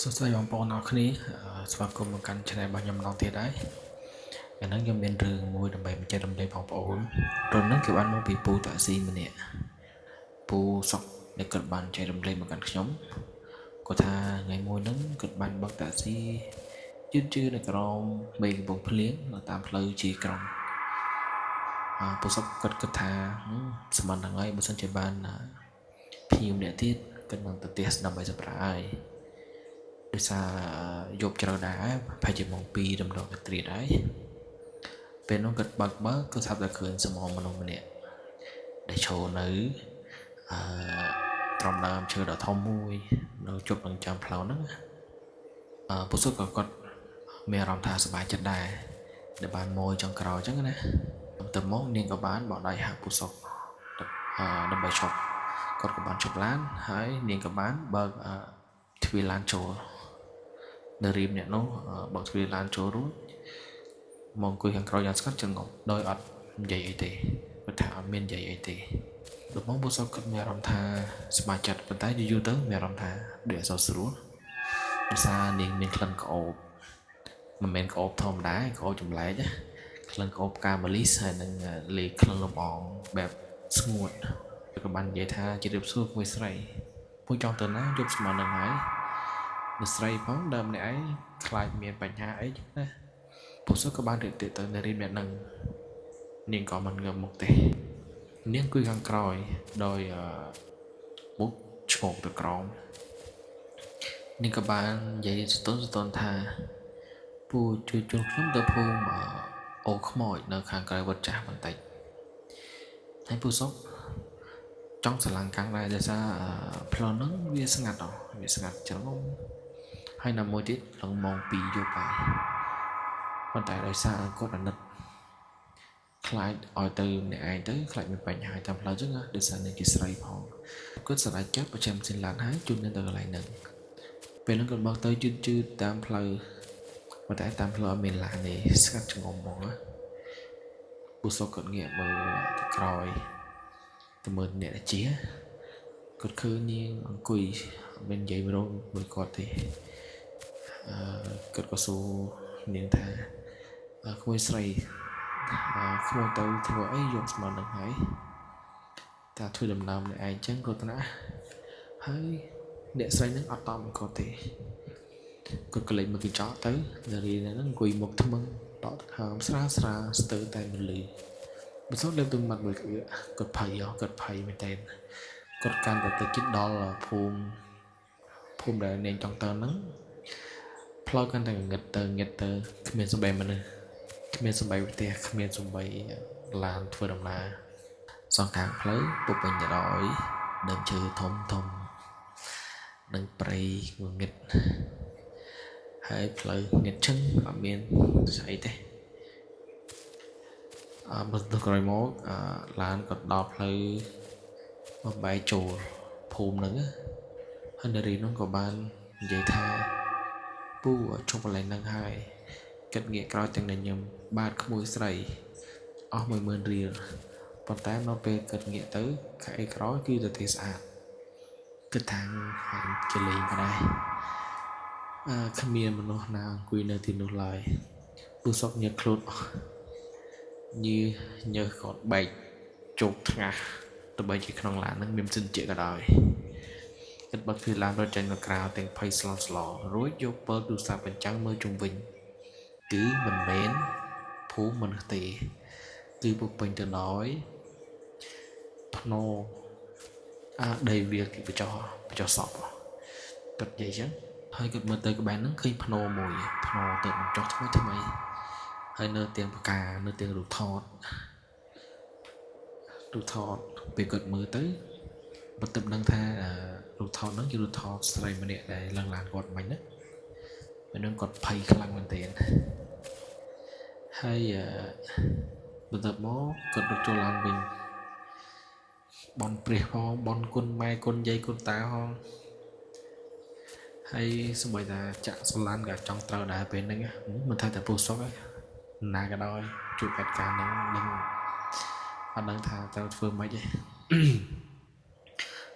សួស្តីបងប្អូនអរគ្នាស្វាគមន៍មកកាន់ channel របស់ខ្ញុំម្ដងទៀតហើយឥឡូវខ្ញុំមានរឿងមួយដើម្បីបញ្ជាក់រំលែកបងប្អូនរឿងហ្នឹងគឺបានមកពីពូតាក់ស៊ីម្នាក់ពូសុកដែលគាត់បានចែករំលែកមកកាន់ខ្ញុំគាត់ថាថ្ងៃមួយហ្នឹងគាត់បានបើកតាក់ស៊ីយឺតនៅក្រោមមេកំពង់ភ្លៀងនៅតាមផ្លូវជាក្រុងពូសុកគាត់គិតថាសមត្ថហ្នឹងហើយបើសិនជាបានភ្ញៀវអ្នកទៀតគាត់នឹងទៅផ្ទះដើម្បីសម្រាប់ហើយដោយសារយប់ជ្រៅដែរប្រហែលជាម៉ោង2រំលងត្រៀតហើយពេលនោះគាត់បើកគាត់ស្រាប់តែឃើញសមមនុស្សម្នាក់ដែលឈរនៅត្រង់ដើមឈើដ៏ធំមួយនៅជប់នឹងចាំផ្លូវហ្នឹងពុសុក៏គាត់មានអារម្មណ៍ថាសប្បាយចិត្តដែរដែលបានមកចុងក្រោយអញ្ចឹងណាទៅមកនាងក៏បានបោះដៃហាក់ពុសុកដើម្បីឈប់គាត់ក៏បានឈប់ឡានហើយនាងក៏បានបើកទ្វារឡានចូលនៅរៀបអ្នកនោះបើកទ្វារឡានចូលរួចមកអង្គុយខាងក្រោយយ៉ាងស្ងាត់ចង្អុលដោយអត់និយាយអីទេគាត់ថាអត់មាននិយាយអីទេដល់មកពុសុកគាត់មានអារម្មណ៍ថាសប្បាយចិត្តប៉ុន្តែយូរទៅមានអារម្មណ៍ថាដូចអត់សូវស្រួលដោយសារនាងមានក្លិនក្អូបមិនមែនក្អូបធម្មតាក្អូបចម្លែកណាក្លិនក្អូបកាម៉ាលីសហើយនឹងលេក្លិនលំអងបែបស្ងួតក៏បាននិយាយថាជម្រាបសួរក្មួយស្រីពូចង់ទៅណាយប់ស្មើនឹងហើយអ្នកស្រីផងដើមអ្នកឯងខ្លាចមានបញ្ហាអីចឹងណាពូសុកក៏បានរៀបទៅនៅរៀបអ្នកនឹងនាងក៏មិនងើបមុខទេនាងគួយខាងក្រោយដោយមុខឆ្ងល់ទៅក្រោមនាងក៏បាននិយាយស្ទន់ថាពូជួយជូនខ្ញុំទៅភូមិអូខ្មោចនៅខាងក្រៅវត្តចាស់បន្តិចហើយពូសុកចង់ស្រឡាំងកាំងដែរដោយសារផ្លូវហ្នឹងវាស្ងាត់ច្រឡំហើយណាមួយទៀតដល់ម៉ោង2យប់ហើយប៉ុន្តែដោយសារគាត់អាណិតខ្លាចឲ្យទៅអ្នកឯងទៅខ្លាចមានបញ្ហាតាមផ្លូវចឹងដោយសារនាងជាស្រីផងគាត់ស្រឡាញ់ចិត្តប្រចាំសិនឡានហើយជូននាងទៅកន្លែងហ្នឹងពេលហ្នឹងគាត់បោះទៅជឺតតាមផ្លូវប៉ុន្តែតាមផ្លូវអត់មានឡានទេស្ងាត់ច្ងំហ្មងពូសុកគាត់ងាកមើលទៅក្រោយទៅមើលអ្នកជាគាត់ឃើញនាងអង្គុយមិននិយាយមួយគាត់ទេគាត់ក៏សួរនាងថាក្មួយស្រីក្មួយទៅធ្វើអីយកស្មើនឹងហើយតាធ្វើដំណើរម្នាក់ឯងចឹងគាត់ណាហើយអ្នកស្រីនឹងអត់តបគាត់ទេគាត់ក៏លេចមកកញ្ចក់ទៅនារីហ្នឹងអង្គុយមុខថ្មឹងតក់ហើមស្រាស្ទើរតែមិនលឺបើសុទ្ធលើកទឹកមាត់មួយគាត់ភ័យមែនតើគាត់កាន់តែទៅជិតដល់ភូមិដែលនាងចង់ទៅហ្នឹងផ្លូវកាន់តែងឹតទៅគ្មានសំបីមនុស្សគ្មានសំបីផ្ទះគ្មានសំបីឡានធ្វើដំណើរសងខាងផ្លូវពុបពេញទៅដោយដើមឈើធំនិងព្រៃងងឹតហើយផ្លូវងឹតឈឹងអត់មានស្អីទេបន្ទាប់ក្រោយមកឡានក៏ដល់ផ្លូវបំបែកចូលភូមិហ្នឹងហើយនារីនោះក៏បាននិយាយថាពូជប់កន្លែងហ្នឹងហើយគិតងាកក្រោយទាំងខ្ញុំបាទក្មួយស្រីអស់ 10000 រៀលប៉ុន្តែនៅពេលគិតងាកទៅខែក្រោយគឺទៅទេស្អាតគិតថាជាលេងក៏ដែរគ្មានមនុស្សណាអង្គុយនៅទីនោះឡើយពូសុកញើសខ្លួនញើសគាត់បែកជោគថ្ងាសទៅបីជាក្នុងឡានហ្នឹងមានសិនជាក៏ដោយគិតបើកទ្វារឡានរត់ចេញមកក្រៅទាំងភ័យស្លន់ស្លោរួចយកពើទូរស័ព្ទបញ្ចាំងមើលជុំវិញគឺមិនមែនភូមិមនុស្សទេគឺពុកពេញទៅដោយភ្នោដីវាគេបចោសពគាត់និយាយចឹងហើយគាត់មើលទៅក្បែរហ្នឹងឃើញភ្នោមួយភ្នោទៅបញ្ចុះថ្មីហើយនៅទាំងផ្កានៅទាំងរូបថតពេលគាត់មើលទៅបន្ទាប់ដឹងថារូបថតហ្នឹងជារូបថតស្រីម្នាក់ដែលឡើងឡានគាត់មិញណាពេលហ្នឹងគាត់ភ័យខ្លាំងមែនទែនហើយបន្ទាប់មកគាត់រត់ចូលឡានវិញបនព្រះផងបនគុណម៉ែគុណយាយគុណតាផងហើយសម្បីតាចាក់សឡានក៏ចង់ត្រូវដែរពេលហ្នឹងមិនថាតែពូសុកឯណាក៏ដោយជួបហេតុការណ៍ហ្នឹងនឹងអត់ដឹងថាត្រូវធ្វើម៉េចទេ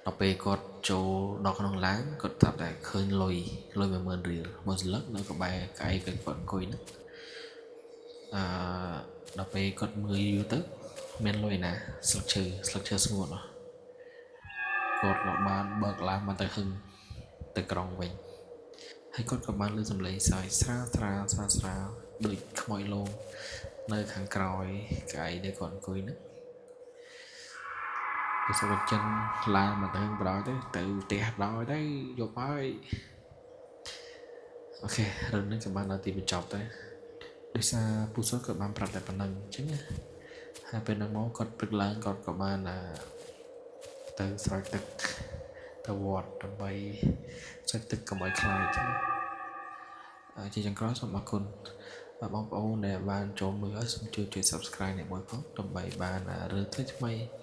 ដល់ពេលគាត់ ចូលដល់ក្នុងឡានគាត់ប្រាប់តែឃើញលុយ10000រៀលមួយសន្លឹកនៅក្បែរកៅអីគាត់អង្គុយហ្នឹងដល់ពេលគាត់មើលយូរទៅមានលុយណាស្លឹកឈើស្ងួតគាត់ក៏បានបើកឡានមកទៅហឹងទៅក្រុងវិញហើយគាត់ក៏បានលើសំឡេងសើចស្រាលដូចខ្មោចលងនៅខាងក្រោយកៅអីដែលគាត់អង្គុយហ្នឹងគឺសុខចិនឡានមកទៅបដ ாய் ទៅផ្ទះបដ ாய் ទៅយប់ហើយអូខេរឿងនេះក៏បានដល់ទីបញ្ចប់ទៅដោយសារពូសុខក៏បានប្រាប់តែប៉ុណ្្នឹងអញ្ចឹងណាហើយពេលហ្នឹងមកគាត់ព្រឹកឡើងគាត់ក៏បានទៅស្រោចទឹកទៅវត្តដើម្បីស្រោចទឹកកុំឲ្យខ្លាចចឹងជាចុងក្រោយសូមអរគុណបងប្អូនដែលបានចូលមើលហើយសូមជួយ Subscribe អ្នកមួយផងដើម្បីបានរឿងថ្មីៗ